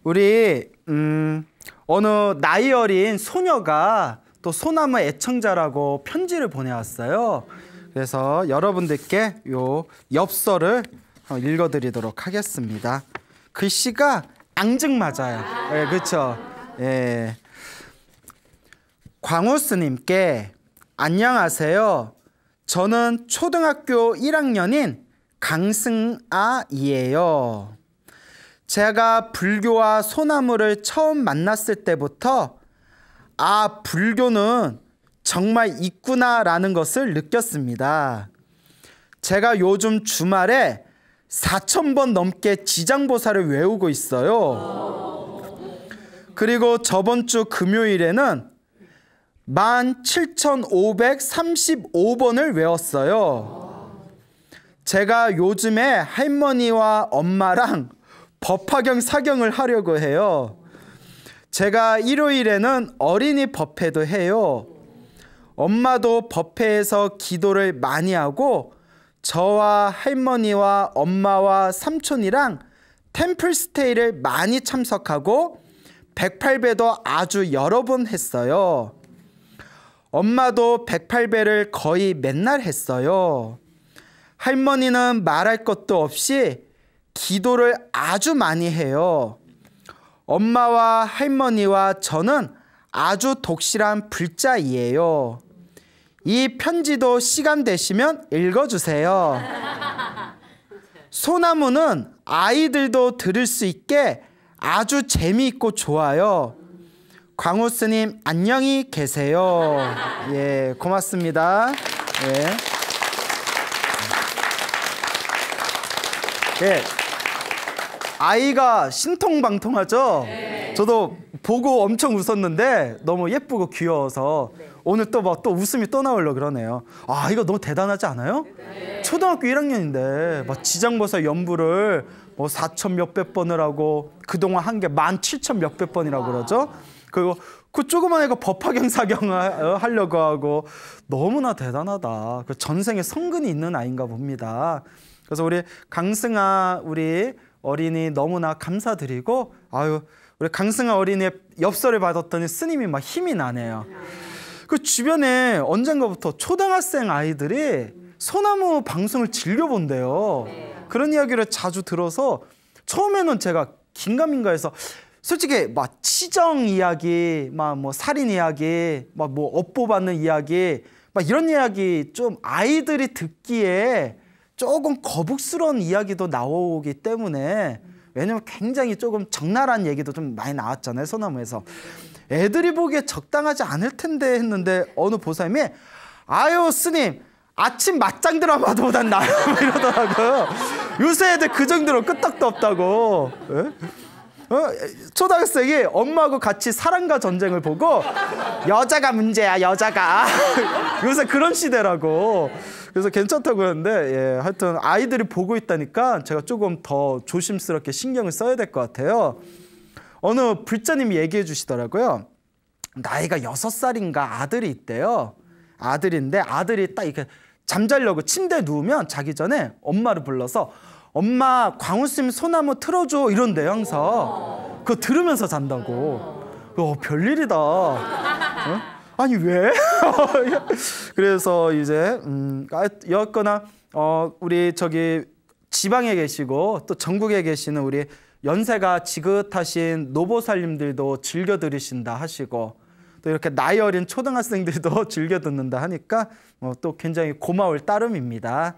우리 어느 나이 어린 소녀가 또 소나무 애청자라고 편지를 보내왔어요. 그래서 여러분들께 요 엽서를 읽어드리도록 하겠습니다. 글씨가 앙증맞아요. 예, 그렇죠. 예. 광우스님께 안녕하세요. 저는 초등학교 1학년인 강승아이에요. 제가 불교와 소나무를 처음 만났을 때부터 아, 불교는 정말 있구나라는 것을 느꼈습니다. 제가 요즘 주말에 4,000번 넘게 지장보살을 외우고 있어요. 그리고 저번 주 금요일에는 17,535번을 외웠어요. 제가 요즘에 할머니와 엄마랑 법화경 사경을 하려고 해요. 제가 일요일에는 어린이 법회도 해요. 엄마도 법회에서 기도를 많이 하고 저와 할머니와 엄마와 삼촌이랑 템플스테이를 많이 참석하고 108배도 아주 여러 번 했어요. 엄마도 108배를 거의 맨날 했어요. 할머니는 말할 것도 없이 기도를 아주 많이 해요. 엄마와 할머니와 저는 아주 독실한 불자이에요. 이 편지도 시간 되시면 읽어주세요. 소나무는 아이들도 들을 수 있게 아주 재미있고 좋아요. 광우스님 안녕히 계세요. 예, 고맙습니다. 예. 예. 아이가 신통방통하죠? 네. 저도 보고 엄청 웃었는데 너무 예쁘고 귀여워서 네. 오늘 또 웃음이 또 나오려고 그러네요. 아, 이거 너무 대단하지 않아요? 네. 초등학교 1학년인데 막 지장보살 연부를 뭐 4,000 몇백 번을 하고 그동안 한 게 17,000 몇백 번이라고 그러죠? 그리고 그 조그만 애가 법화경 사경을 하려고 하고 너무나 대단하다. 그 전생에 성근이 있는 아이인가 봅니다. 그래서 우리 강승아 우리 어린이 너무나 감사드리고 아유 우리 강승아 어린이의 엽서를 받았더니 스님이 막 힘이 나네요. 그 주변에 언젠가부터 초등학생 아이들이 소나무 방송을 즐겨본대요. 그런 이야기를 자주 들어서 처음에는 제가 긴가민가해서 솔직히 막 치정 이야기, 막 뭐 살인 이야기, 막 뭐 업보 받는 이야기, 막 이런 이야기 좀 아이들이 듣기에 조금 거북스러운 이야기도 나오기 때문에 왜냐면 굉장히 조금 적나라한 얘기도 좀 많이 나왔잖아요. 소나무에서. 애들이 보기에 적당하지 않을 텐데 했는데 어느 보살님이 아유 스님 아침 맞짱 드라마보단 나아요 이러더라고요. 요새 애들 그 정도로 끄떡도 없다고. 초등학생이 엄마하고 같이 사랑과 전쟁을 보고 여자가 문제야 여자가 요새 그런 시대라고. 그래서 괜찮다고 했는데 예, 하여튼 아이들이 보고 있다니까 제가 조금 더 조심스럽게 신경을 써야 될 것 같아요. 어느 불자님이 얘기해 주시더라고요. 나이가 6살인가 아들이 있대요. 아들인데 아들이 딱 이렇게 잠자려고 침대에 누우면 자기 전에 엄마를 불러서 엄마 광우스님 소나무 틀어줘 이런대요 항상. 그거 들으면서 잔다고. 별일이다. 아니 왜? 그래서 이제 여거나 우리 저기 지방에 계시고 또 전국에 계시는 우리 연세가 지긋하신 노보살님들도 즐겨 들으신다 하시고 또 이렇게 나이 어린 초등학생들도 즐겨 듣는다 하니까 또 굉장히 고마울 따름입니다.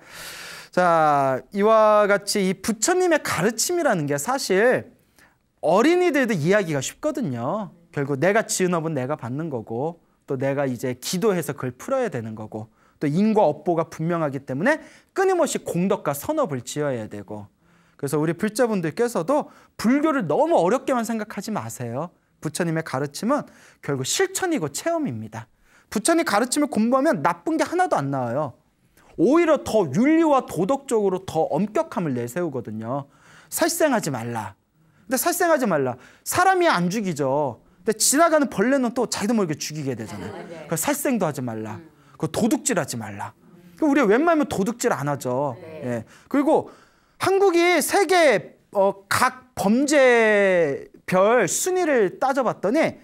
자, 이와 같이 이 부처님의 가르침이라는 게 사실 어린이들도 이해하기가 쉽거든요. 결국 내가 지은 업은 내가 받는 거고 또 내가 이제 기도해서 그걸 풀어야 되는 거고 또 인과 업보가 분명하기 때문에 끊임없이 공덕과 선업을 지어야 되고 그래서 우리 불자분들께서도 불교를 너무 어렵게만 생각하지 마세요. 부처님의 가르침은 결국 실천이고 체험입니다. 부처님 가르침을 공부하면 나쁜 게 하나도 안 나와요. 오히려 더 윤리와 도덕적으로 더 엄격함을 내세우거든요. 살생하지 말라. 근데 살생하지 말라. 사람이 안 죽이죠. 근데 지나가는 벌레는 또 자기도 모르게 죽이게 되잖아요. 그래서 살생도 하지 말라. 그 도둑질하지 말라. 우리가 웬만하면 도둑질 안 하죠. 예. 그리고 한국이 세계 각 범죄 별 순위를 따져봤더니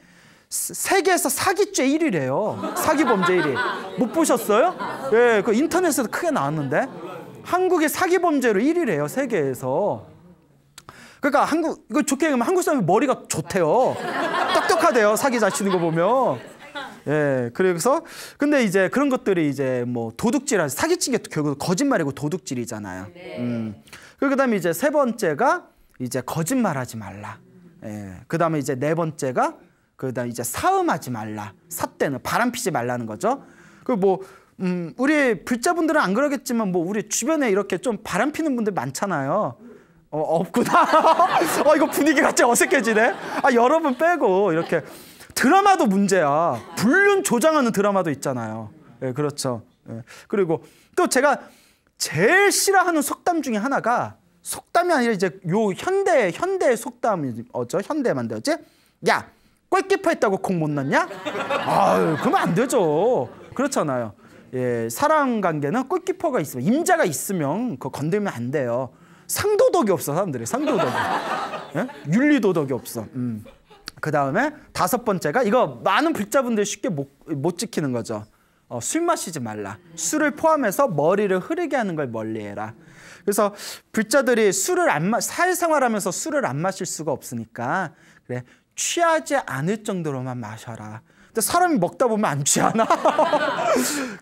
세계에서 사기죄 1위래요. 사기 범죄 1위. 못 보셨어요? 예, 그 인터넷에서 크게 나왔는데 한국이 사기 범죄로 1위래요. 세계에서. 그러니까 이거 좋게 얘기하면 한국 사람이 머리가 좋대요. 똑똑하대요. 사기 잘 치는 거 보면. 예, 그래서 근데 이제 그런 것들이 이제 뭐 도둑질, 사기친 게 결국 거짓말이고 도둑질이잖아요. 그다음에 이제 세 번째가 이제 거짓말하지 말라. 예, 그다음에 이제 네 번째가 그다음 이제 사음하지 말라. 삿대는 바람 피지 말라는 거죠. 그 뭐 우리 불자분들은 안 그러겠지만 뭐 우리 주변에 이렇게 좀 바람 피는 분들 많잖아요. 없구나. 이거 분위기 갑자기 어색해지네. 여러분 빼고 이렇게 드라마도 문제야. 불륜 조장하는 드라마도 있잖아요. 예, 그렇죠. 예. 그리고 또 제가 제일 싫어하는 속담 중에 하나가 속담이 아니라 이제 요 현대 속담이 현대에 만들었지? 야, 골키퍼 했다고 공 못 넣냐? 그러면 안 되죠. 그렇잖아요. 예, 사람 관계는 골키퍼가 있으면, 임자가 있으면 그거 건들면 안 돼요. 상도덕이 없어, 사람들이. 상도덕이. 예? 윤리도덕이 없어. 그 다음에 다섯 번째가 이거 많은 불자분들이 쉽게 못 지키는 거죠. 술 마시지 말라. 술을 포함해서 머리를 흐르게 하는 걸 멀리해라. 그래서 불자들이 사회생활하면서 술을 안 마실 수가 없으니까 그래, 취하지 않을 정도로만 마셔라. 근데 사람이 먹다 보면 안 취하나?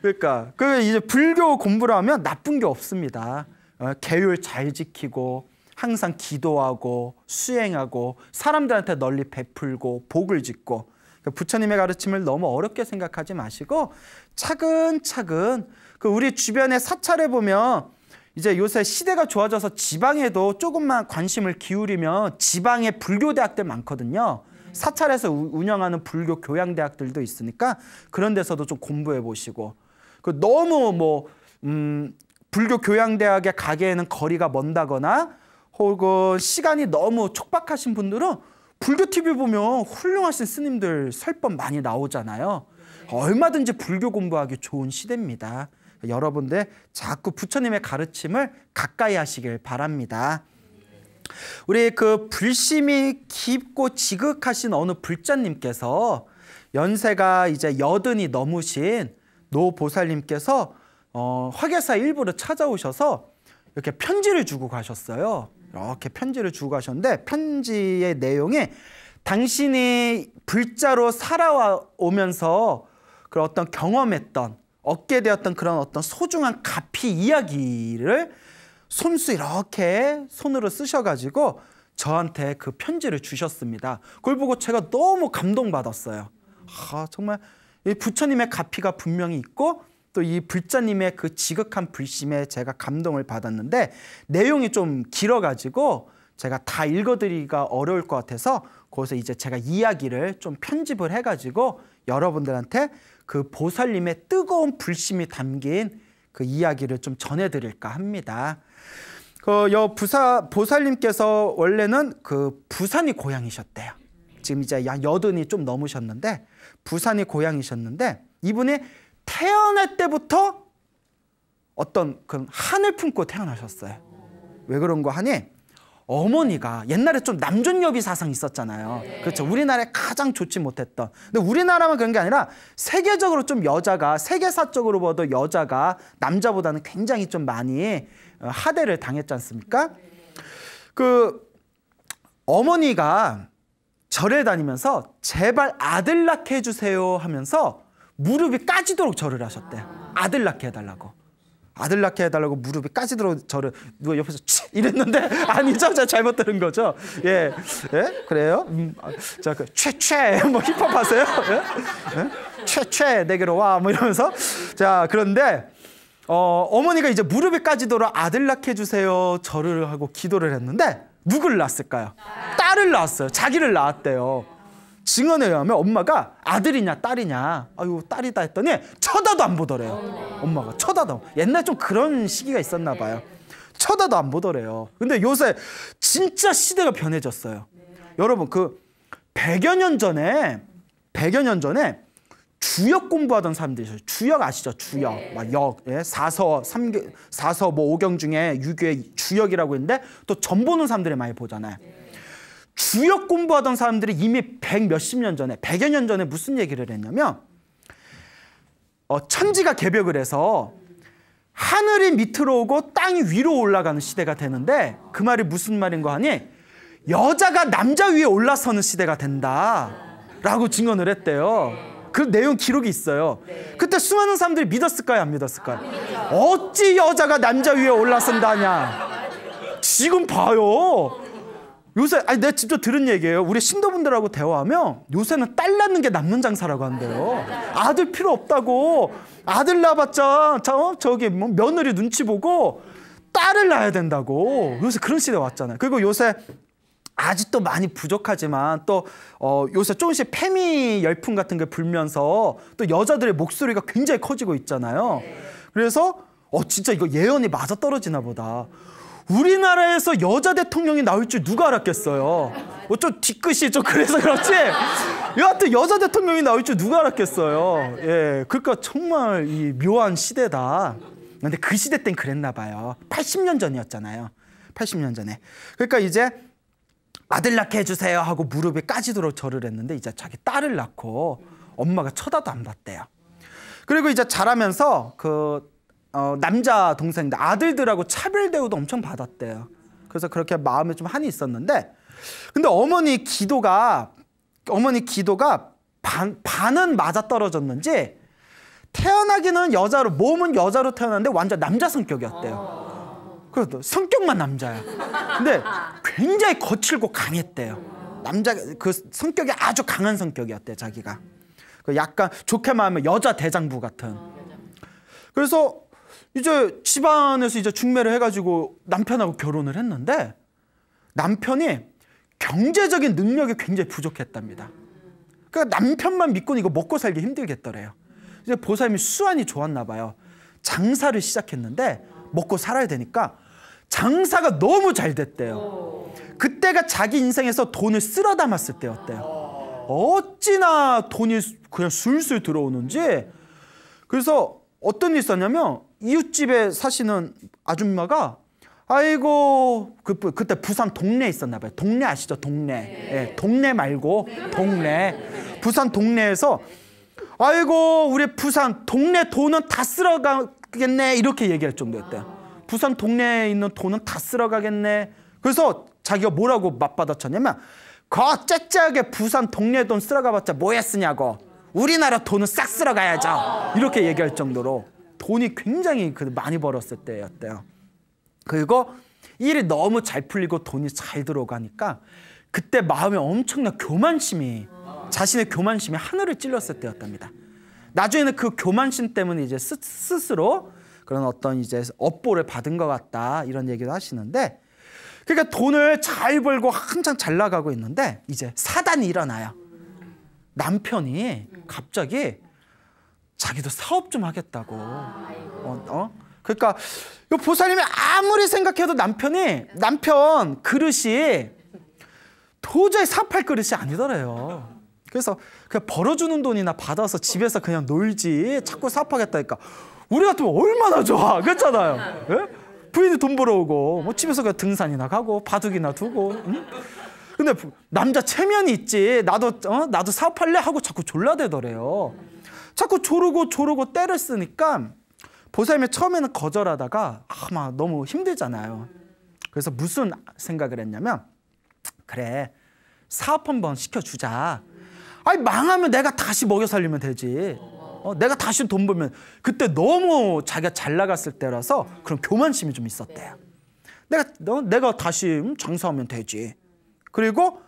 그러니까 이제 불교 공부를 하면 나쁜 게 없습니다. 계율 잘 지키고 항상 기도하고 수행하고 사람들한테 널리 베풀고 복을 짓고, 부처님의 가르침을 너무 어렵게 생각하지 마시고 차근차근 우리 주변의 사찰에 보면 이제 요새 시대가 좋아져서 지방에도 조금만 관심을 기울이면 지방에 불교대학들 많거든요. 사찰에서 운영하는 불교 교양대학들도 있으니까 그런 데서도 좀 공부해 보시고, 너무 불교 교양대학에 가기에는 거리가 먼다거나 혹은 시간이 너무 촉박하신 분들은 불교 TV 보면 훌륭하신 스님들 설법 많이 나오잖아요. 얼마든지 불교 공부하기 좋은 시대입니다. 여러분들 자꾸 부처님의 가르침을 가까이 하시길 바랍니다. 우리 불심이 깊고 지극하신 어느 불자님께서 연세가 이제 80이 넘으신 노보살님께서 화계사 일부러 찾아오셔서 이렇게 편지를 주고 가셨어요. 이렇게 편지를 주고 가셨는데 편지의 내용이 당신이 불자로 살아오면서 그런 어떤 경험했던 얻게 되었던 그런 어떤 소중한 가피 이야기를 손수 이렇게 손으로 쓰셔가지고 저한테 그 편지를 주셨습니다. 그걸 보고 제가 너무 감동받았어요. 정말 부처님의 가피가 분명히 있고 또 이 불자님의 그 지극한 불심에 제가 감동을 받았는데 내용이 좀 길어가지고 제가 다 읽어드리기가 어려울 것 같아서 거기서 이제 제가 이야기를 좀 편집을 해가지고 여러분들한테 그 보살님의 뜨거운 불심이 담긴 그 이야기를 좀 전해드릴까 합니다. 보살님께서 원래는 부산이 고향이셨대요. 지금 이제 80이 좀 넘으셨는데 부산이 고향이셨는데 이분이 태어날 때부터 어떤 그 한을 품고 태어나셨어요. 왜 그런 거 하니? 어머니가 옛날에 좀 남존여비 사상 있었잖아요. 그렇죠. 우리나라에 가장 좋지 못했던. 근데 우리나라만 그런 게 아니라 세계적으로 좀 세계사적으로 봐도 여자가 남자보다는 굉장히 좀 많이 하대를 당했지 않습니까? 어머니가 절에 다니면서 제발 아들 낳게 해주세요 하면서 무릎이 까지도록 절을 하셨대요. 아들 낳게 해달라고. 아들 낳게 해달라고 무릎이 까지도록 절을 누가 옆에서 이랬는데 아니죠? 제가 잘못 들은 거죠. 예, 그래요? 자, 최 뭐 힙합 하세요? 최 내게로 와 뭐 이러면서 자 그런데 어머니가 이제 무릎이 까지도록 아들 낳게 해주세요 절을 하고 기도를 했는데 누구를 낳았을까요? 딸을 낳았어요. 자기를 낳았대요. 증언에 의하면 엄마가 아들이냐 딸이냐 딸이다 했더니 쳐다도 안 보더래요. 엄마가 쳐다도. 옛날에 좀 그런 시기가 있었나 봐요. 쳐다도 안 보더래요. 근데 요새 진짜 시대가 변해졌어요. 여러분 100여 년 전에 주역 공부하던 사람들이 있어요. 주역 아시죠? 주역. 막 역, 사서, 뭐 5경 중에 유교의 주역이라고 있는데 또 점 보는 사람들이 많이 보잖아요. 주역 공부하던 사람들이 이미 100 몇십 년 전에, 100여 년 전에 무슨 얘기를 했냐면 천지가 개벽을 해서 하늘이 밑으로 오고 땅이 위로 올라가는 시대가 되는데 그 말이 무슨 말인 거 하니? 여자가 남자 위에 올라서는 시대가 된다라고 증언을 했대요. 그 내용 기록이 있어요. 그때 수많은 사람들이 믿었을까요? 안 믿었을까요? 어찌 여자가 남자 위에 올라선다냐. 지금 봐요. 요새 내가 직접 들은 얘기예요. 우리 신도분들하고 대화하면 요새는 딸 낳는 게 남는 장사라고 한대요. 아들 필요 없다고. 아들 낳아봤자 저기 뭐 며느리 눈치 보고 딸을 낳아야 된다고. 요새 그런 시대 왔잖아요. 그리고 요새 아직도 많이 부족하지만 또 요새 조금씩 페미 열풍 같은 게 불면서 또 여자들의 목소리가 굉장히 커지고 있잖아요. 그래서 진짜 이거 예언이 맞아 떨어지나 보다. 우리나라에서 여자 대통령이 나올 줄 누가 알았겠어요. 좀 뒤끝이 좀 그래서 그렇지. 여하튼 여자 대통령이 나올 줄 누가 알았겠어요. 예, 그러니까 정말 이 묘한 시대다. 근데 그 시대 땐 그랬나 봐요. 80년 전이었잖아요. 80년 전에. 그러니까 이제 아들 낳게 해주세요 하고 무릎에 까지도록 절을 했는데 이제 자기 딸을 낳고 엄마가 쳐다도 안 봤대요. 그리고 이제 자라면서 남자 동생들 아들들하고 차별 대우도 엄청 받았대요. 그래서 그렇게 마음에 좀 한이 있었는데 근데 어머니 기도가 반은 맞아떨어졌는지 태어나기는 여자로 몸은 여자로 태어났는데 완전 남자 성격이었대요. 그래도 성격만 남자야. 근데 굉장히 거칠고 강했대요. 그 성격이 아주 강한 성격이었대요. 자기가 약간 좋게 말하면 여자 대장부 같은. 그래서 이제 집안에서 이제 중매를 해가지고 남편하고 결혼을 했는데 남편이 경제적인 능력이 굉장히 부족했답니다. 그러니까 남편만 믿고는 이거 먹고 살기 힘들겠더래요. 이제 보살님이 수완이 좋았나 봐요. 장사를 시작했는데 먹고 살아야 되니까 장사가 너무 잘 됐대요. 그때가 자기 인생에서 돈을 쓸어 담았을 때였대요. 어찌나 돈이 그냥 술술 들어오는지. 그래서 어떤 일이 있었냐면 이웃집에 사시는 아줌마가 아이고 그때 부산 동네에 있었나 봐요. 동네 아시죠? 동네. 예, 동네 말고 동네. 부산 동네에서 아이고 우리 부산 동네 돈은 다 쓸어가겠네 이렇게 얘기할 정도였대요. 부산 동네에 있는 돈은 다 쓸어가겠네. 그래서 자기가 뭐라고 맞받아쳤냐면 째째하게 부산 동네 돈 쓸어가봤자 뭐에 쓰냐고. 우리나라 돈은 싹 쓸어가야죠. 이렇게 얘기할 정도로 돈이 굉장히 많이 벌었을 때였대요. 그리고 일이 너무 잘 풀리고 돈이 잘 들어가니까 그때 마음에 엄청난 교만심이 자신의 교만심이 하늘을 찔렀을 때였답니다. 나중에는 그 교만심 때문에 이제 스스로 그런 어떤 이제 업보를 받은 것 같다 이런 얘기도 하시는데 그러니까 돈을 잘 벌고 한창 잘 나가고 있는데 이제 사단이 일어나요. 남편이 갑자기 자기도 사업 좀 하겠다고. 그러니까 이 보살님이 아무리 생각해도 남편 그릇이 도저히 사업할 그릇이 아니더래요. 그래서 그냥 벌어주는 돈이나 받아서 집에서 그냥 놀지 자꾸 사업하겠다니까 우리 같으면 얼마나 좋아. 그렇잖아요. 예? 부인이 돈 벌어오고 뭐 집에서 그냥 등산이나 가고 바둑이나 두고. 응? 근데 남자 체면이 있지. 나도 사업할래 하고 자꾸 졸라대더래요. 자꾸 조르고 때를 쓰니까 보살님이 처음에는 거절하다가 아마 너무 힘들잖아요. 그래서 무슨 생각을 했냐면 그래 사업 한번 시켜주자. 아니 망하면 내가 다시 먹여 살리면 되지. 내가 다시 돈 벌면 그때 너무 자기가 잘 나갔을 때라서 그런 교만심이 좀 있었대요. 내가 다시 장사하면 되지. 그리고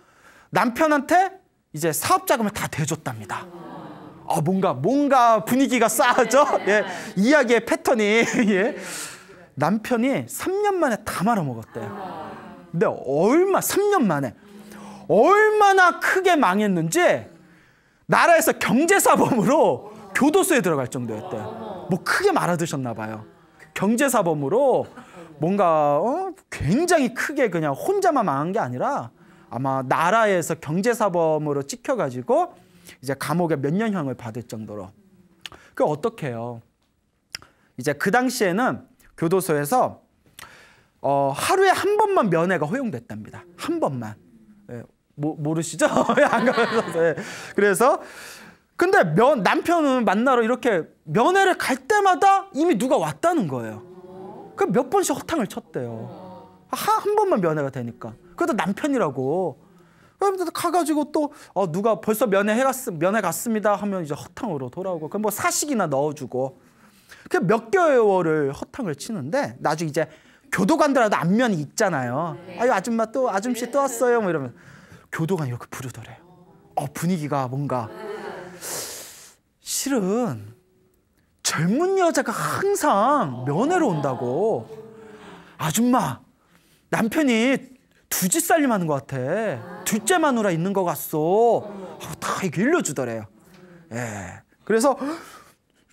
남편한테 이제 사업 자금을 다 대줬답니다. 뭔가 분위기가 싸하죠? 예, 이야기의 패턴이. 예. 남편이 3년 만에 다 말아먹었대요. 근데 3년 만에 얼마나 크게 망했는지 나라에서 경제사범으로 교도소에 들어갈 정도였대요. 뭐 크게 말아드셨나 봐요. 경제사범으로 뭔가 굉장히 크게 그냥 혼자만 망한 게 아니라 아마 나라에서 경제사범으로 찍혀가지고 이제 감옥에 몇 년형을 받을 정도로. 그 어떻게 해요? 이제 그 당시에는 교도소에서 하루에 한 번만 면회가 허용됐답니다. 한 번만. 예, 모르시죠? 안 가면서. 예. 그래서 근데 남편은 만나러 이렇게 면회를 갈 때마다 이미 누가 왔다는 거예요. 그 몇 번씩 허탕을 쳤대요. 한 번만 면회가 되니까. 그래도 남편이라고. 그래서 가가지고 또 누가 벌써 면회 갔습니다 하면 이제 허탕으로 돌아오고, 그럼 뭐 사식이나 넣어주고. 그 몇 개월을 허탕을 치는데 나중에 이제 교도관들하고 안면이 있잖아요. 아유 아줌씨 또 왔어요 뭐 이러면 교도관 이렇게 부르더래요. 분위기가 뭔가 실은 젊은 여자가 항상 면회로 온다고. 아줌마 남편이 두 집 살림하는 것 같아. 둘째 마누라 있는 것 같소. 다 이렇게 일러주더래요. 예. 그래서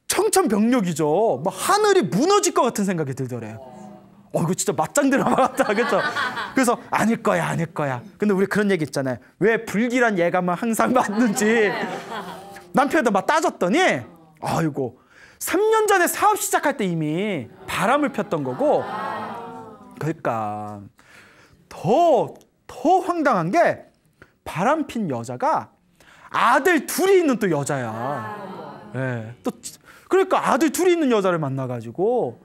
청천벽력이죠. 막 하늘이 무너질 것 같은 생각이 들더래요. 이거 진짜 맞짱 드라마 같다, 그렇죠? 그래서 아닐 거야. 근데 우리 그런 얘기 있잖아요. 왜 불길한 예감은 항상 맞는지. 남편도 막 따졌더니 아이고 3년 전에 사업 시작할 때 이미 바람을 폈던 거고. 그러니까 더 황당한 게 바람 핀 여자가 아들 둘이 있는 또 여자야. 예. 또 그러니까 아들 둘이 있는 여자를 만나가지고,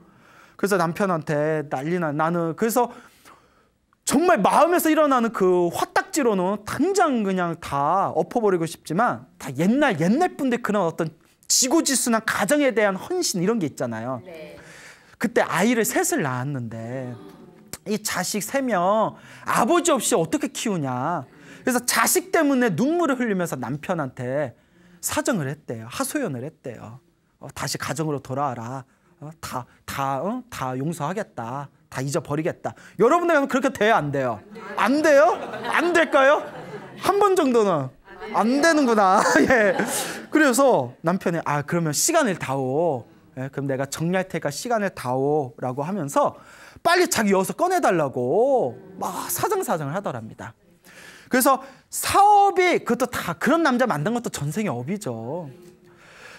그래서 남편한테 난리나. 나는 그래서 정말 마음에서 일어나는 그 화딱지로는 당장 그냥 다 엎어버리고 싶지만, 다 옛날 분들 그런 어떤 지고지순한 가정에 대한 헌신 이런 게 있잖아요. 네. 그때 아이를 셋을 낳았는데 이 자식 3명 아버지 없이 어떻게 키우냐. 그래서 자식 때문에 눈물을 흘리면서 남편한테 사정을 했대요. 하소연을 했대요. 다시 가정으로 돌아와라. 다 용서하겠다. 다 잊어버리겠다. 여러분들 그렇게 돼요, 안 돼요? 안 돼요? 안 될까요? 한 번 정도는 안 되는구나. 예. 그래서 남편이 그러면 시간을 다오. 예, 그럼 내가 정리할 테니까 시간을 다오라고 하면서 빨리 자기 여기서 꺼내달라고 막 사정사정을 하더랍니다. 그래서 사업이, 그것도 다 그런 남자 만든 것도 전생의 업이죠.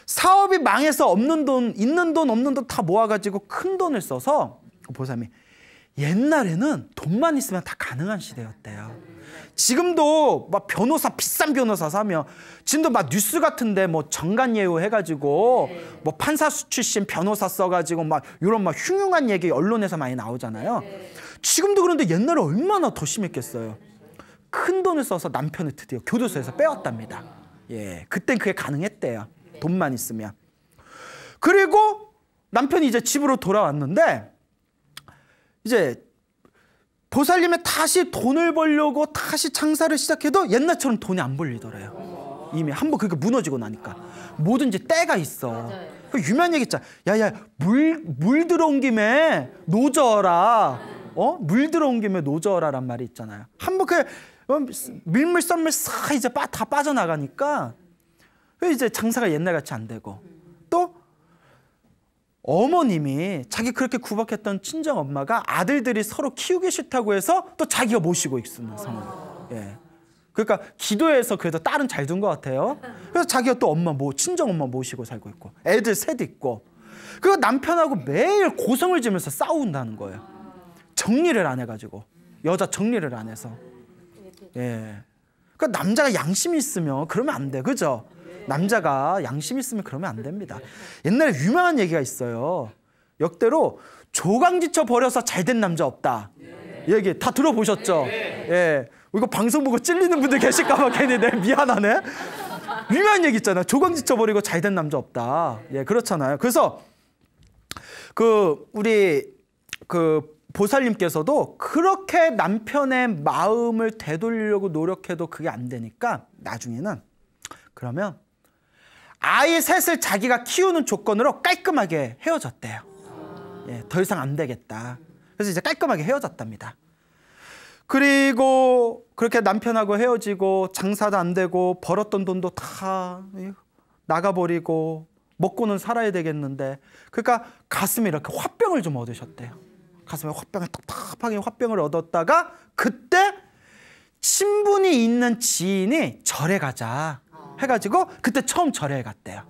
사업이 망해서 없는 돈, 있는 돈, 없는 돈 다 모아가지고 큰 돈을 써서, 보사님이 옛날에는 돈만 있으면 다 가능한 시대였대요. 지금도 막 비싼 변호사 사면 지금도 막 뉴스 같은데 뭐 정관예우 해가지고 뭐 판사 출신 변호사 써가지고 막 이런 막 흉흉한 얘기 언론에서 많이 나오잖아요. 지금도 그런데 옛날에 얼마나 더 심했겠어요. 큰 돈을 써서 남편을 드디어 교도소에서 빼왔답니다. 예, 그땐 그게 가능했대요. 돈만 있으면. 그리고 남편이 이제 집으로 돌아왔는데 이제 보살님이 다시 돈을 벌려고 다시 장사를 시작해도 옛날처럼 돈이 안 벌리더래요. 이미 한번 그렇게 무너지고 나니까. 뭐든지 때가 있어. 그 유명한 얘기 있잖아. 야야 물 들어온 김에 노져라. 물 들어온 김에 노져라란 말이 있잖아요. 한번 그 밀물 썰물 싹 이제 다 빠져나가니까 이제 장사가 옛날같이 안 되고, 또 어머님이 자기 그렇게 구박했던 친정 엄마가 아들들이 서로 키우기 싫다고 해서 또 자기가 모시고 있는 상황. 예. 그러니까 기도해서 그래도 딸은 잘 둔 것 같아요. 그래서 자기가 또 친정 엄마 모시고 살고 있고, 애들 셋 있고, 그리고 남편하고 매일 고성을 지면서 싸운다는 거예요. 정리를 안 해가지고, 여자 정리를 안 해서. 예. 그러니까 남자가 양심이 있으면 그러면 안 돼, 그죠? 남자가 양심 있으면 그러면 안 됩니다. 옛날에 유명한 얘기가 있어요. 역대로 조강지쳐 버려서 잘된 남자 없다. 얘기 다 들어보셨죠? 예. 이거 방송 보고 찔리는 분들 계실까 봐 괜히 미안하네. 유명한 얘기 있잖아요. 조강지쳐 버리고 잘된 남자 없다. 예, 그렇잖아요. 그래서 우리 보살님께서도 그렇게 남편의 마음을 되돌리려고 노력해도 그게 안 되니까 나중에는 그러면 아이 셋을 자기가 키우는 조건으로 깔끔하게 헤어졌대요. 예, 더 이상 안 되겠다. 그래서 이제 깔끔하게 헤어졌답니다. 그리고 그렇게 남편하고 헤어지고 장사도 안 되고 벌었던 돈도 다 나가버리고 먹고는 살아야 되겠는데, 그러니까 가슴에 이렇게 화병을 좀 얻으셨대요. 가슴에 답답하게 화병을 얻었다가 그때 친분이 있는 지인이 절에 가자 해가지고 그때 처음 절에 갔대요.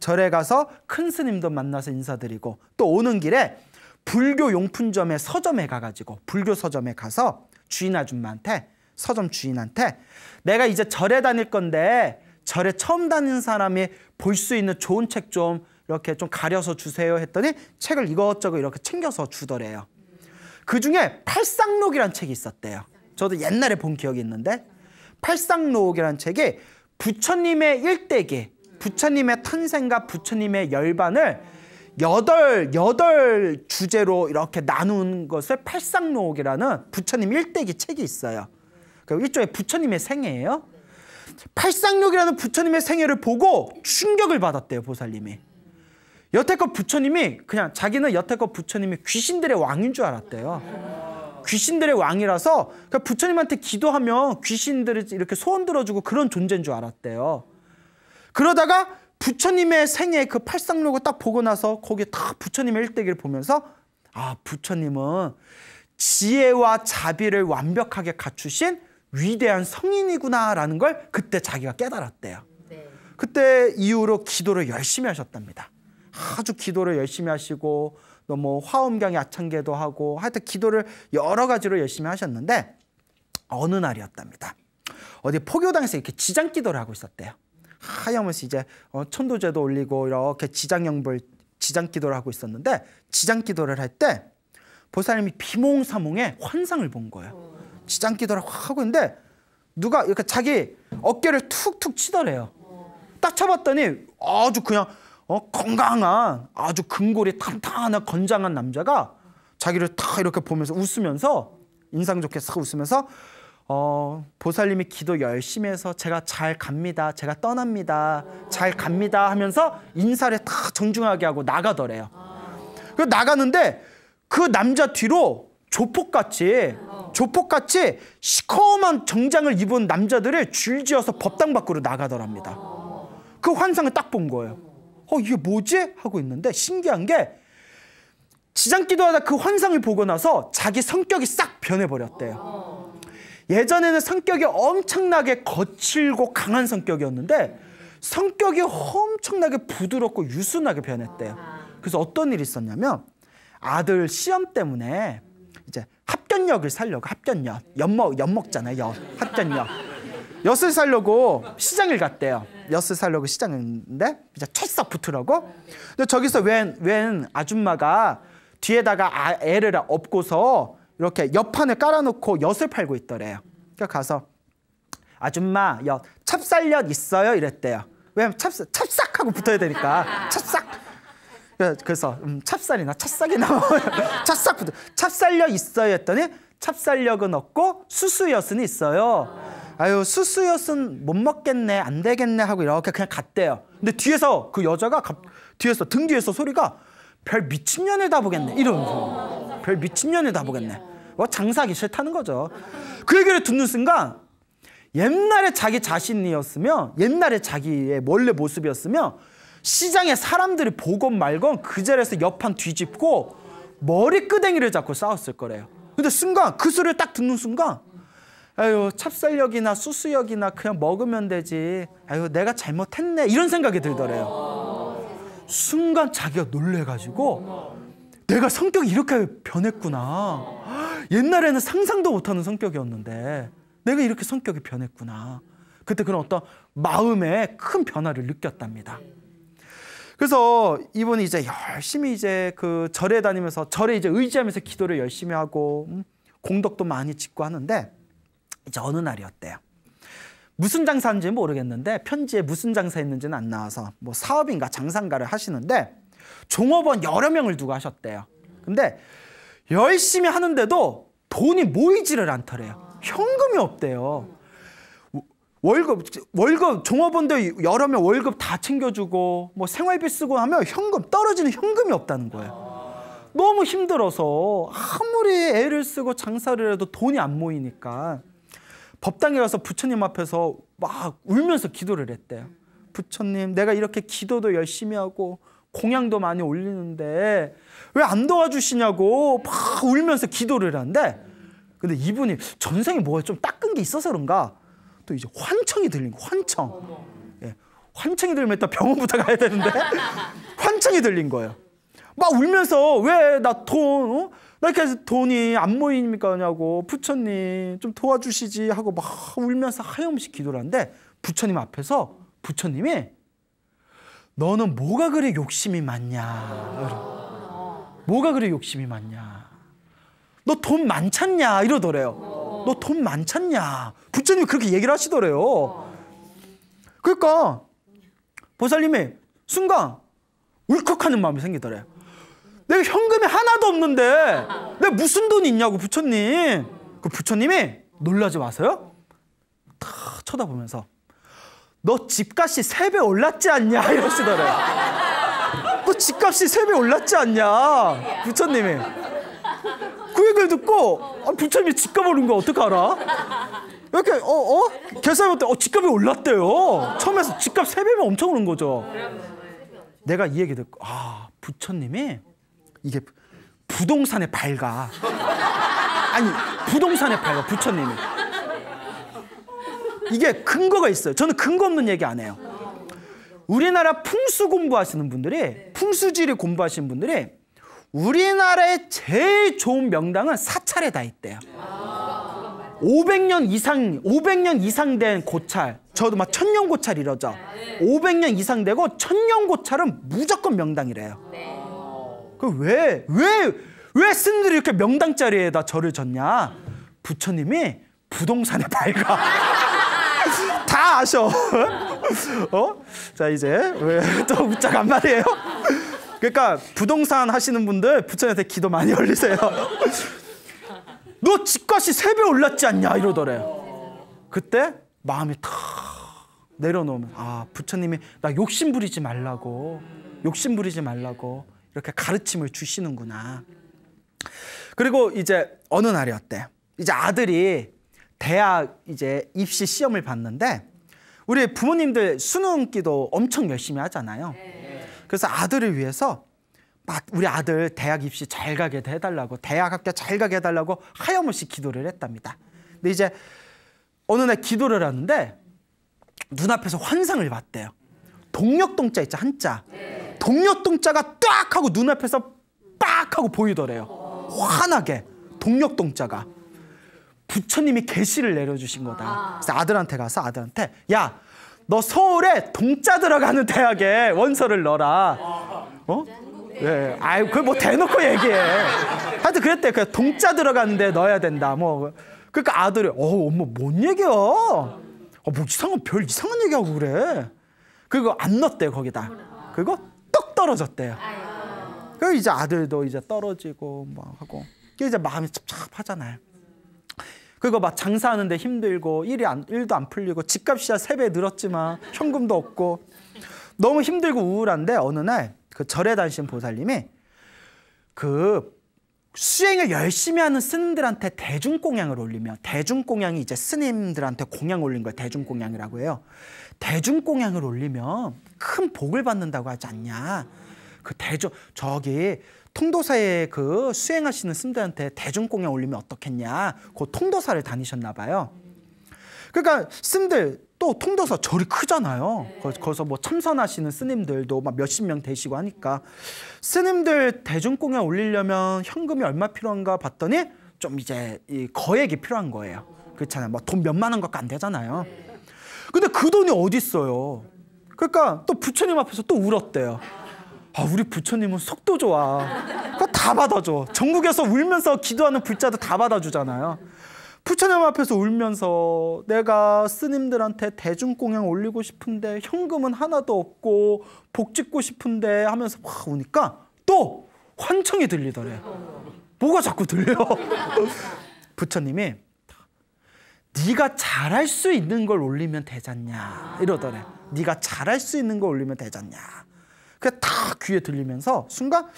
절에 가서 큰 스님도 만나서 인사드리고, 또 오는 길에 불교 용품점에 서점에 가가지고 불교 서점에 가서 주인 아줌마한테 서점 주인한테 내가 이제 절에 다닐 건데 절에 처음 다니는 사람이 볼 수 있는 좋은 책 좀 이렇게 좀 가려서 주세요 했더니 책을 이것저것 이렇게 챙겨서 주더래요. 그중에 팔상록이라는 책이 있었대요. 저도 옛날에 본 기억이 있는데 팔상록이라는 책이 부처님의 일대기, 부처님의 탄생과 부처님의 열반을 여덟 주제로 이렇게 나눈 것을 팔상록이라는 부처님 일대기 책이 있어요. 일종의 부처님의 생애예요. 팔상록이라는 부처님의 생애를 보고 충격을 받았대요, 보살님이. 여태껏 부처님이 그냥 자기는 여태껏 부처님이 귀신들의 왕인 줄 알았대요. 귀신들의 왕이라서 부처님한테 기도하면 귀신들이 이렇게 소원 들어주고 그런 존재인 줄 알았대요. 그러다가 부처님의 생애 그 팔상록을 딱 보고 나서 거기에 딱 부처님의 일대기를 보면서 아, 부처님은 지혜와 자비를 완벽하게 갖추신 위대한 성인이구나라는 걸 그때 자기가 깨달았대요. 네. 그때 이후로 기도를 열심히 하셨답니다. 아주 기도를 열심히 하시고 또 뭐 화엄경 야창계도 하고 하여튼 기도를 여러 가지로 열심히 하셨는데 어느 날이었답니다. 어디 포교당에서 이렇게 지장기도를 하고 있었대요. 하염없이 이제 천도제도 올리고 이렇게 지장기도를 하고 있었는데 지장기도를 할 때 보살님이 비몽사몽에 환상을 본 거예요. 지장기도를 하고 있는데 누가 이렇게 자기 어깨를 툭툭 치더래요. 딱 쳐봤더니 아주 그냥 건강한 아주 근골이 탄탄한 건장한 남자가 자기를 딱 이렇게 보면서 웃으면서 인상 좋게 싹 웃으면서 보살님이 기도 열심히 해서 제가 잘 갑니다. 제가 떠납니다. 잘 갑니다 하면서 인사를 딱 정중하게 하고 나가더래요. 그 나가는데 그 남자 뒤로 조폭같이 시커먼 정장을 입은 남자들이 줄지어서 법당 밖으로 나가더랍니다. 그 환상을 딱 본 거예요. 이게 뭐지? 하고 있는데 신기한 게 지장기도하다 그 환상을 보고 나서 자기 성격이 싹 변해버렸대요. 예전에는 성격이 엄청나게 거칠고 강한 성격이었는데 성격이 엄청나게 부드럽고 유순하게 변했대요. 그래서 어떤 일이 있었냐면 아들 시험 때문에 이제 합견역을 살려고 엿 먹잖아요. 합견역. 엿을 살려고 시장을 갔대요. 엿을 살려고 시장인데 이제 철썩 붙으라고. 근데 저기서 웬 아줌마가 뒤에다가 애를 업고서 이렇게 엿판을 깔아놓고 엿을 팔고 있더래요. 그러니까 가서 아줌마 엿 찹쌀엿 있어요? 이랬대요. 왜냐면 찹싹하고 붙어야 되니까 찹싹. 그래서 찹쌀이나 찹싹이나 찹쌀엿 있어요 했더니 찹쌀엿은 없고 수수엿은 있어요. 아유 수수엿은 못 먹겠네 안 되겠네 하고 이렇게 그냥 갔대요. 근데 뒤에서 그 여자가 등 뒤에서 소리가 별 미친년을 다 보겠네 이러면서 별 미친년을 다 보겠네. 장사하기 싫다는 거죠. 그 얘기를 듣는 순간 옛날에 자기 자신이었으면 옛날에 자기의 원래 모습이었으면 시장에 사람들이 보건 말건 그 자리에서 옆판 뒤집고 머리끄댕이를 잡고 싸웠을 거래요. 근데 순간 그 소리를 딱 듣는 순간 아유 찹쌀엿이나 수수엿이나 그냥 먹으면 되지 아유 내가 잘못했네 이런 생각이 들더래요. 순간 자기가 놀래가지고 내가 성격이 이렇게 변했구나. 옛날에는 상상도 못하는 성격이었는데 내가 이렇게 성격이 변했구나. 그때 그런 어떤 마음의 큰 변화를 느꼈답니다. 그래서 이분이 이제 열심히 이제 그 절에 다니면서 절에 이제 의지하면서 기도를 열심히 하고 공덕도 많이 짓고 하는데 이제 어느 날이었대요. 무슨 장사인지는 모르겠는데 편지에 무슨 장사했는지는 안 나와서 뭐 사업인가 장사인가를 하시는데 종업원 여러 명을 두고 하셨대요. 근데 열심히 하는데도 돈이 모이지를 않더래요. 현금이 없대요. 월급 종업원들 여러 명 월급 다 챙겨주고 뭐 생활비 쓰고 하면 떨어지는 현금이 없다는 거예요. 너무 힘들어서 아무리 애를 쓰고 장사를 해도 돈이 안 모이니까 법당에 가서 부처님 앞에서 막 울면서 기도를 했대요. 부처님 내가 이렇게 기도도 열심히 하고 공양도 많이 올리는데 왜 안 도와주시냐고 막 울면서 기도를 하는데 근데 이분이 전생에 뭐가 좀 닦은 게 있어서 그런가 또 이제 환청이 들린 거 환청. 예, 환청이 들면 또 병원부터 가야 되는데 환청이 들린 거예요. 막 울면서 왜 나 나 이렇게 돈이 안 모이니까냐고 부처님 좀 도와주시지 하고 막 울면서 하염없이 기도를 하는데 부처님 앞에서 부처님이 너는 뭐가 그래 욕심이 많냐. 뭐가 그래 욕심이 많냐. 너 돈 많잖냐 이러더래요. 너 돈 많잖냐. 부처님이 그렇게 얘기를 하시더래요. 그러니까 보살님이 순간 울컥하는 마음이 생기더래요. 내가 현금이 하나도 없는데 내가 무슨 돈이 있냐고 부처님. 그 부처님이 놀라지 마세요. 다 쳐다보면서 너 집값이 3배 올랐지 않냐 이러시더래요. 너 집값이 3배 올랐지 않냐 부처님이. 그 얘기를 듣고 부처님이 집값 오른 거 어떻게 알아? 이렇게 계산해볼 때 집값이 올랐대요. 처음에서 집값 3배면 엄청 오른 거죠. 내가 이 얘기 듣고 부처님이 이게 부동산에 밝아. 아니 부동산에 밝아 부처님이. 이게 근거가 있어요. 저는 근거 없는 얘기 안 해요. 우리나라 풍수 공부하시는 분들이 풍수지리 공부하시는 분들이 우리나라의 제일 좋은 명당은 사찰에 다 있대요. 500년 이상 된 고찰. 저도 막 1000년 고찰 이러죠. 500년 이상 되고 1000년 고찰은 무조건 명당이래요. 왜 스님들이 이렇게 명당 자리에다 절을 졌냐? 부처님이 부동산에 밝아. 다 아셔. 자 이제 왜 또 웃자간 말이에요. 그러니까 부동산 하시는 분들 부처님한테 기도 많이 올리세요. 너 집값이 3배 올랐지 않냐 이러더래요. 그때 마음이 탁 내려놓으면 부처님이 나 욕심 부리지 말라고 이렇게 가르침을 주시는구나. 그리고 이제 어느 날이었대. 이제 아들이 대학 이제 입시 시험을 봤는데 우리 부모님들 수능기도 엄청 열심히 하잖아요. 그래서 아들을 위해서 막 우리 아들 대학 입시 잘 가게 해달라고 대학 학교 잘 가게 해달라고 하염없이 기도를 했답니다. 근데 이제 어느 날 기도를 하는데 눈앞에서 환상을 봤대요. 동력동자 있죠, 한자. 동력동자가 딱 하고 눈앞에서 빡 하고 보이더래요. 환하게 동력동자가. 부처님이 계시를 내려주신 거다. 그래서 아들한테 가서 야, 너 서울에 동자 들어가는 대학에 원서를 넣어라. 예, 그걸 뭐 대놓고 얘기해. 하여튼 그랬대. 그냥 동자 들어가는 데 넣어야 된다. 그러니까 아들이 엄마 뭔 얘기야? 뭐 별 이상한 얘기하고 그래. 그리고 안 넣었대요 거기다. 그리고 떡 떨어졌대요. 그리고 이제 아들도 이제 떨어지고 막 하고 이제 마음이 찹찹하잖아요. 그리고 막 장사하는데 힘들고 일도 안 풀리고 집값이야 3배 늘었지만 현금도 없고 너무 힘들고 우울한데 어느 날 그 절에 다니신 보살님이 그 수행을 열심히 하는 스님들한테 대중공양을 올리면 대중공양이 이제 스님들한테 공양 올린 걸 대중공양이라고 해요. 대중공양을 올리면 큰 복을 받는다고 하지 않냐. 저기 통도사에 그 수행하시는 스님들한테 대중공양 올리면 어떻겠냐. 그 통도사를 다니셨나 봐요. 그러니까 스님들 또 통도사 절이 크잖아요. 거기서 뭐 참선하시는 스님들도 막 몇십 명 되시고 하니까 스님들 대중공양 올리려면 현금이 얼마 필요한가 봤더니 좀 이제 이 거액이 필요한 거예요. 그렇잖아요. 뭐 돈 몇만 원 갖고 안 되잖아요. 근데 그 돈이 어디 있어요. 그러니까 또 부처님 앞에서 또 울었대요. 우리 부처님은 속도 좋아. 그거 다 받아줘. 전국에서 울면서 기도하는 불자도 다 받아주잖아요. 부처님 앞에서 울면서 내가 스님들한테 대중공양 올리고 싶은데 현금은 하나도 없고 복 짓고 싶은데 하면서 막 우니까 또 환청이 들리더래. 뭐가 자꾸 들려. 부처님이 네가 잘할 수 있는 걸 올리면 되잖냐 이러더래. 네가 잘할 수 있는 걸 올리면 되잖냐. 그게 딱 귀에 들리면서 순간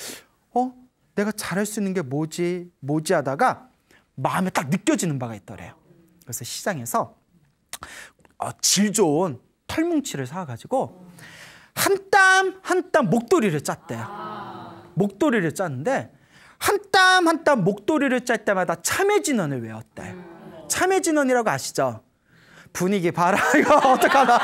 내가 잘할 수 있는 게 뭐지 하다가 마음에 딱 느껴지는 바가 있더래요. 그래서 시장에서 질 좋은 털뭉치를 사가지고 한 땀 한 땀 목도리를 짰대요. 목도리를 짰는데 한 땀 한 땀 목도리를 짤 때마다 참회진언을 외웠대요. 참회진언이라고 아시죠? 분위기 봐라. 이거 어떡하나.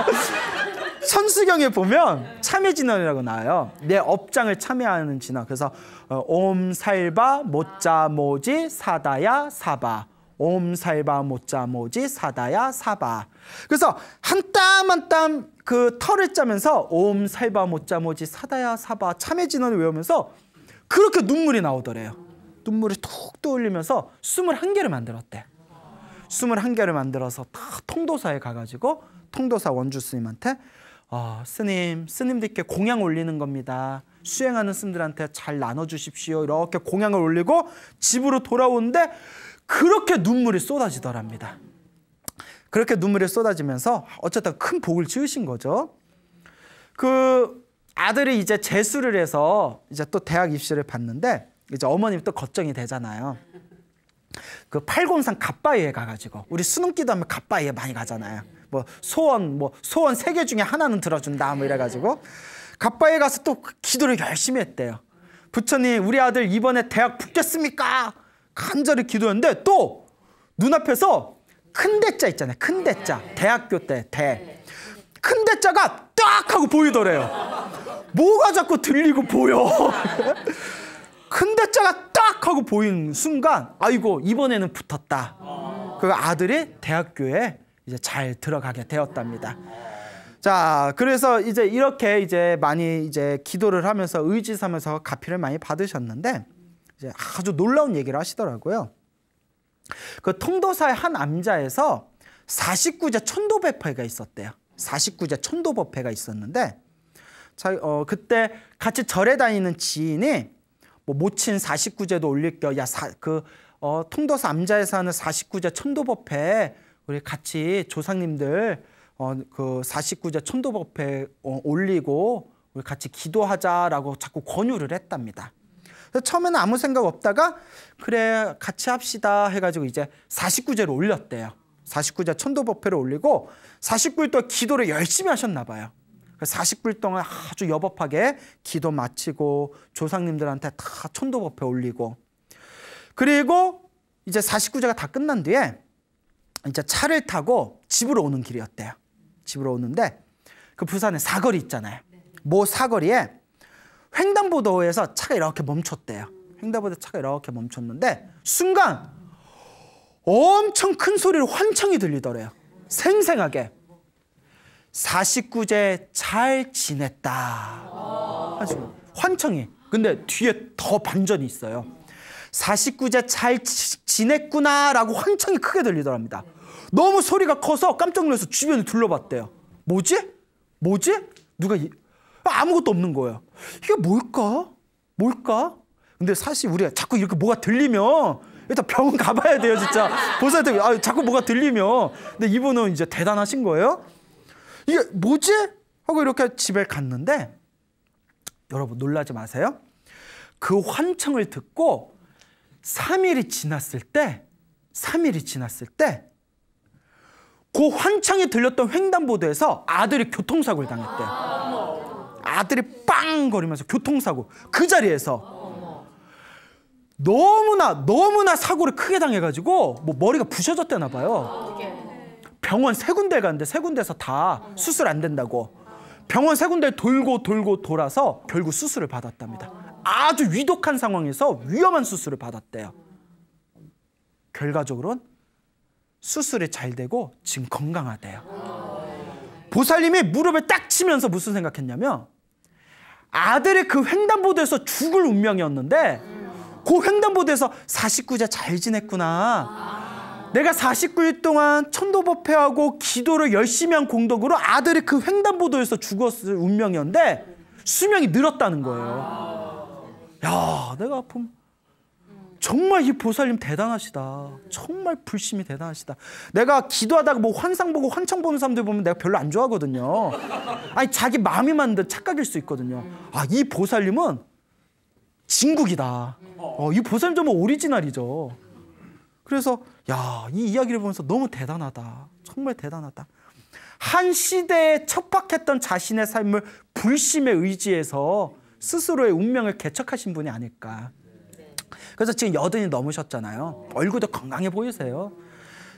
천수경에 보면 참회 진언이라고 나와요. 내 업장을 참회하는 진언. 그래서 옴살바 모짜 모지 사다야 사바. 옴살바 모짜 모지 사다야 사바. 그래서 한 땀 한 땀 그 털을 짜면서 옴살바 모짜 모지 사다야 사바 참회 진언을 외우면서 그렇게 눈물이 나오더래요. 눈물이 툭 떠올리면서 21개를 만들었대. 21개를 만들어서 다 통도사에 가가지고 통도사 원주 스님한테 스님들께 공양 올리는 겁니다. 수행하는 스님들한테 잘 나눠주십시오. 이렇게 공양을 올리고 집으로 돌아오는데 그렇게 눈물이 쏟아지더랍니다. 그렇게 눈물이 쏟아지면서 어쨌든 큰 복을 지으신 거죠. 그 아들이 이제 재수를 해서 이제 또 대학 입시를 봤는데 이제 어머님이 또 걱정이 되잖아요. 그 팔곤산 갓바위에 가가지고 우리 수능 기도하면 갓바위에 많이 가잖아요. 소원 3개 중에 하나는 들어준다 뭐 이래가지고 갓바위에 가서 또 기도를 열심히 했대요. 부처님 우리 아들 이번에 대학 붙겠습니까? 간절히 기도했는데 또 눈앞에서 큰 대자 있잖아요. 큰 대자 대학교 때 대. 큰 대자가 딱 하고 보이더래요. 뭐가 자꾸 들리고 보여. 큰 대자가 딱 하고 보인 순간 아이고 이번에는 붙었다. 그 아들이 대학교에 이제 잘 들어가게 되었답니다. 자, 그래서 이제 이렇게 이제 많이 이제 기도를 하면서 의지하면서 가피를 많이 받으셨는데 이제 아주 놀라운 얘기를 하시더라고요. 그 통도사의 한 암자에서 49제 천도법회가 있었대요. 49제 천도법회가 있었는데 그때 같이 절에 다니는 지인이 모친 49제도 올릴 겨 통도사 암자에서 하는 49제 천도법회 우리 같이 조상님들 그 49제 천도법회 올리고 우리 같이 기도하자라고 자꾸 권유를 했답니다. 그래서 처음에는 아무 생각 없다가 그래 같이 합시다 해가지고 이제 49제를 올렸대요. 49제 천도법회를 올리고 49일 동안 기도를 열심히 하셨나 봐요. 49일 동안 아주 여법하게 기도 마치고 조상님들한테 다 천도법회 올리고 그리고 이제 49제가 다 끝난 뒤에 이제 차를 타고 집으로 오는 길이었대요. 집으로 오는데 그 부산에 사거리 있잖아요. 모 사거리에 횡단보도에서 차가 이렇게 멈췄대요. 횡단보도에 차가 이렇게 멈췄는데 순간 엄청 큰 소리로 환청이 들리더래요. 생생하게. 49제 잘 지냈다. 환청이. 근데 뒤에 더 반전이 있어요. 49제 잘 지냈구나 라고 환청이 크게 들리더랍니다. 너무 소리가 커서 깜짝 놀라서 주변을 둘러봤대요. 뭐지? 누가 아무것도 없는 거예요. 이게 뭘까? 근데 사실 우리가 자꾸 이렇게 뭐가 들리면 일단 병원 가봐야 돼요, 진짜. 보살한테 자꾸 뭐가 들리면. 근데 이분은 이제 대단하신 거예요. 이게 뭐지? 하고 이렇게 집에 갔는데 여러분 놀라지 마세요. 그 환청을 듣고 3일이 지났을 때 그 환청이 들렸던 횡단보도에서 아들이 교통사고를 당했대요. 아들이 빵 거리면서 교통사고. 그 자리에서 너무나 사고를 크게 당해가지고 뭐 머리가 부셔졌대나 봐요. 병원 3군데 갔는데 3군데서 다 수술 안 된다고. 병원 3군데 돌고 돌아서 결국 수술을 받았답니다. 아주 위독한 상황에서 위험한 수술을 받았대요. 결과적으로는 수술이 잘 되고 지금 건강하대요. 보살님이 무릎을 딱 치면서 무슨 생각했냐면 아들이 그 횡단보도에서 죽을 운명이었는데 그 횡단보도에서 49제 잘 지냈구나. 내가 49일 동안 천도법회하고 기도를 열심히 한 공덕으로 아들이 그 횡단보도에서 죽었을 운명이었는데 수명이 늘었다는 거예요. 야, 내가 아픔. 정말 이 보살님 대단하시다. 정말 불심이 대단하시다. 내가 기도하다가 뭐 환상 보고 환청 보는 사람들 보면 내가 별로 안 좋아하거든요. 아니 자기 마음이 만든 착각일 수 있거든요. 이 보살님은 진국이다. 이 보살님 정말 오리지널이죠. 그래서 이 이야기를 보면서 너무 대단하다. 정말 대단하다. 한 시대에 척박했던 자신의 삶을 불심에 의지해서 스스로의 운명을 개척하신 분이 아닐까. 그래서 지금 80이 넘으셨잖아요. 얼굴도 건강해 보이세요.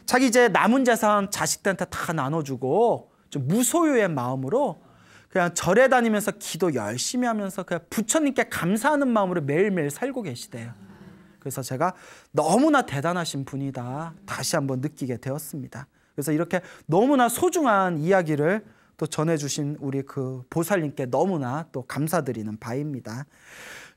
자기 이제 남은 재산 자식들한테 다 나눠주고 좀 무소유의 마음으로 그냥 절에 다니면서 기도 열심히 하면서 그냥 부처님께 감사하는 마음으로 매일매일 살고 계시대요. 그래서 제가 너무나 대단하신 분이다 다시 한번 느끼게 되었습니다. 그래서 이렇게 너무나 소중한 이야기를 또 전해주신 우리 그 보살님께 너무나 또 감사드리는 바입니다.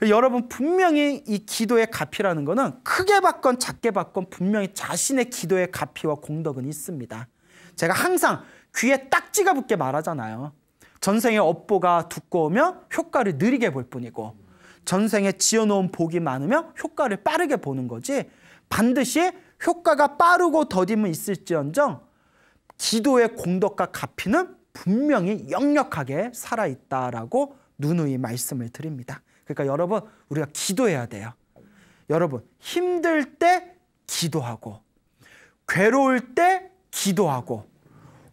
여러분, 분명히 이 기도의 값이라는 거는 크게 받건 작게 받건 분명히 자신의 기도의 값이와 공덕은 있습니다. 제가 항상 귀에 딱지가 붙게 말하잖아요. 전생의 업보가 두꺼우면 효과를 느리게 볼 뿐이고 전생에 지어놓은 복이 많으면 효과를 빠르게 보는 거지, 반드시 효과가 빠르고 더디면 있을지언정 기도의 공덕과 가피는 분명히 역력하게 살아있다라고 누누이 말씀을 드립니다. 그러니까 여러분, 우리가 기도해야 돼요. 여러분, 힘들 때 기도하고, 괴로울 때 기도하고,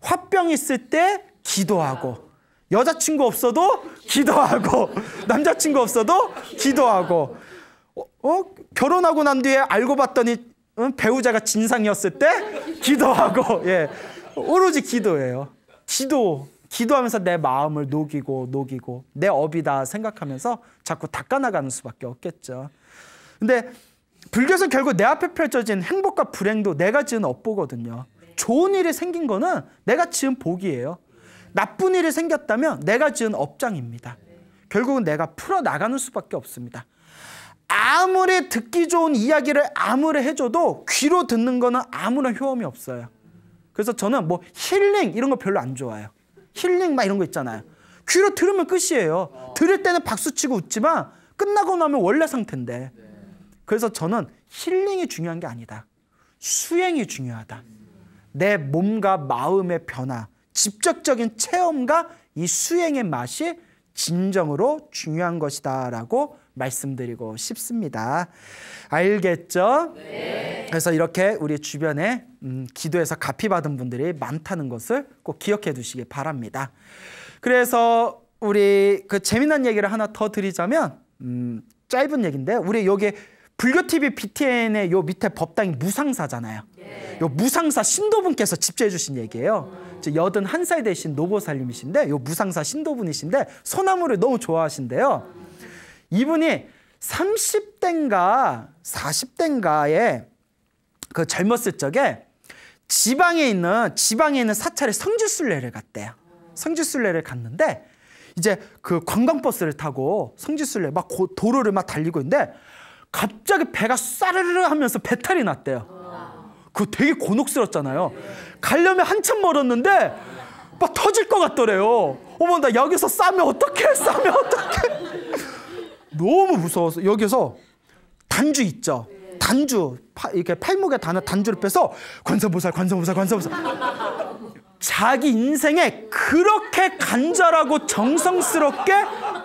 화병 있을 때 기도하고, 여자친구 없어도 기도하고, 남자친구 없어도 기도하고, 결혼하고 난 뒤에 알고 봤더니 배우자가 진상이었을 때 기도하고, 예, 오로지 기도예요. 기도하면서 내 마음을 녹이고 내 업이다 생각하면서 자꾸 닦아나가는 수밖에 없겠죠. 근데 불교에서 결국 내 앞에 펼쳐진 행복과 불행도 내가 지은 업보거든요. 좋은 일이 생긴 거는 내가 지은 복이에요. 나쁜 일이 생겼다면 내가 지은 업장입니다. 결국은 내가 풀어나가는 수밖에 없습니다. 아무리 듣기 좋은 이야기를 아무리 해줘도 귀로 듣는 거는 아무런 효험이 없어요. 그래서 저는 뭐 힐링 이런 거 별로 안 좋아해요. 힐링 막 이런 거 있잖아요. 귀로 들으면 끝이에요. 들을 때는 박수치고 웃지만 끝나고 나면 원래 상태인데. 그래서 저는 힐링이 중요한 게 아니다. 수행이 중요하다. 내 몸과 마음의 변화, 직접적인 체험과 이 수행의 맛이 진정으로 중요한 것이다 라고 말씀드리고 싶습니다. 알겠죠? 네. 그래서 이렇게 우리 주변에 기도에서 갚이 받은 분들이 많다는 것을 꼭 기억해 두시기 바랍니다. 그래서 우리 그 재미난 얘기를 하나 더 드리자면, 짧은 얘기인데, 우리 여기 불교TV BTN의 요 밑에 법당이 무상사잖아요. 네. 요 무상사 신도분께서 집재해 주신 얘기예요. 81살 되신 노보살님이신데, 요 무상사 신도분이신데 소나무를 너무 좋아하신대요. 이분이 30대인가 40대인가에 그 젊었을 적에 지방에 있는 사찰에 성지순례를 갔대요. 성지순례를 갔는데 이제 그 관광버스를 타고 성지순례 막 도로를 막 달리고 있는데 갑자기 배가 싸르르 하면서 배탈이 났대요. 그거 되게 곤혹스럽잖아요. 가려면 한참 멀었는데 막 터질 것 같더래요. 어머, 나 여기서 싸면 어떡해. 너무 무서워서 여기서 단주 있죠. 단주, 이렇게 팔목에 다는 단주를 빼서 관세음보살. 자기 인생에 그렇게 간절하고 정성스럽게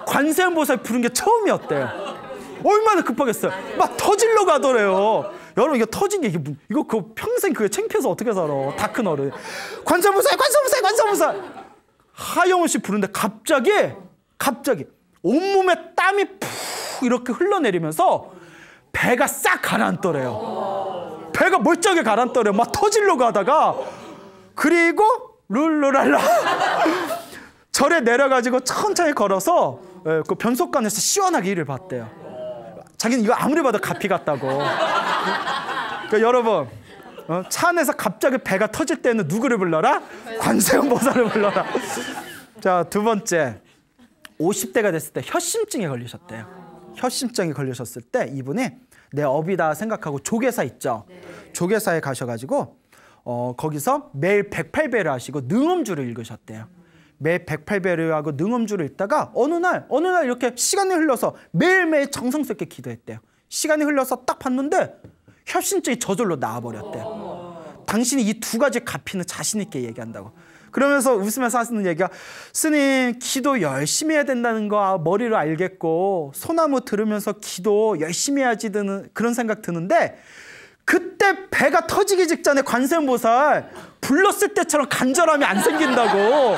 관세음보살 부른 게 처음이었대요. 얼마나 급하겠어요. 막 터질러 가더래요. 여러분, 이거 터진 게 이거 그 평생 그게 창피해서 어떻게 살아. 다 큰 어른. 관세음보살. 하염없이 부르는데 갑자기 온몸에 땀이 푹 이렇게 흘러내리면서 배가 싹 가라앉더래요. 배가 멀쩡하게 가라앉더래요. 막 터지려고 하다가. 그리고 룰루랄라 절에 내려가지고 천천히 걸어서 그 변속관에서 시원하게 일을 봤대요. 자기는 이거 아무리 봐도 가피 같다고. 그러니까 여러분, 차 안에서 갑자기 배가 터질 때는 누구를 불러라? 관세음보살을 불러라. 자, 두 번째, 50대가 됐을 때 혀심증에 걸리셨대요. 혀심증에 걸리셨을 때 이분이 내 업이다 생각하고 조계사 있죠. 조계사에 가셔가지고 거기서 매일 108배를 하시고 능엄주를 읽으셨대요. 매일 108배를 하고 능엄주를 읽다가 어느 날 이렇게 시간이 흘러서 매일매일 정성스럽게 기도했대요. 시간이 흘러서 딱 봤는데 혀심증이 저절로 나와버렸대요. 당신이 이 두 가지 갚이는 자신 있게 얘기한다고. 그러면서 웃으면서 하시는 얘기가, 스님, 기도 열심히 해야 된다는 거 머리로 알겠고 소나무 들으면서 기도 열심히 해야지 드는 그런 생각 드는데, 그때 배가 터지기 직전에 관세음보살 불렀을 때처럼 간절함이 안 생긴다고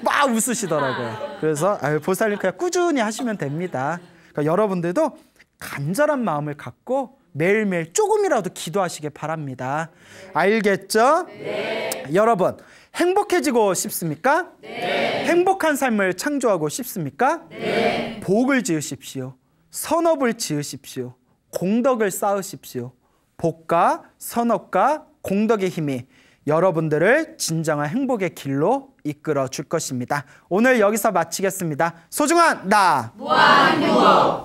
막 웃으시더라고요. 그래서 보살님 그냥 꾸준히 하시면 됩니다. 그러니까 여러분들도 간절한 마음을 갖고 매일매일 조금이라도 기도하시길 바랍니다. 알겠죠? 네. 여러분, 행복해지고 싶습니까? 네. 행복한 삶을 창조하고 싶습니까? 네. 복을 지으십시오. 선업을 지으십시오. 공덕을 쌓으십시오. 복과 선업과 공덕의 힘이 여러분들을 진정한 행복의 길로 이끌어 줄 것입니다. 오늘 여기서 마치겠습니다. 소중한 나 무한행복.